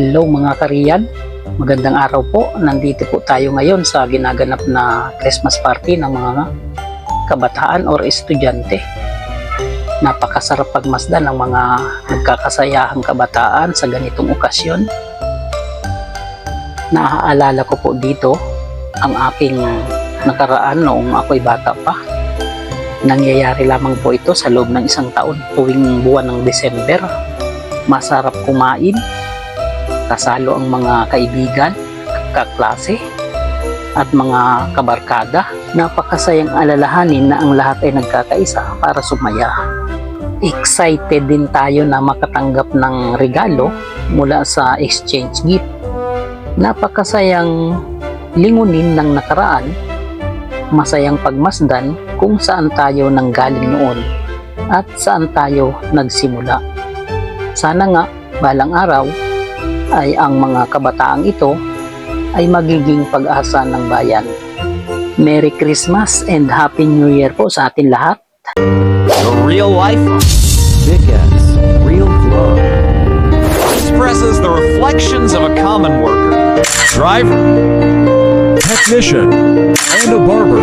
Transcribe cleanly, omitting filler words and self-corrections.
Hello mga kariyan, magandang araw po. Nandito po tayo ngayon sa ginaganap na Christmas party ng mga kabataan or estudyante. Napakasarap pagmasdan ng mga nagkakasayahang kabataan sa ganitong okasyon. Naaalala ko po dito ang aking nakaraan noong ako'y bata pa. Nangyayari lamang po ito sa loob ng isang taon tuwing buwan ng December. Masarap kumain, kasalo ang mga kaibigan, kaklase, at mga kabarkada. Napakasayang alalahanin na ang lahat ay nagkakaisa para sumaya. Excited din tayo na makatanggap ng regalo mula sa exchange gift. Napakasayang lingunin ng nakaraan, masayang pagmasdan kung saan tayo nanggaling noon at saan tayo nagsimula. Sana nga balang araw ay ang mga kabataang ito ay magiging pag-asa ng bayan. Merry Christmas and Happy New Year po sa atin lahat. The real life Dickens Real Flow expresses the reflections of a common worker, driver, technician, and a barber.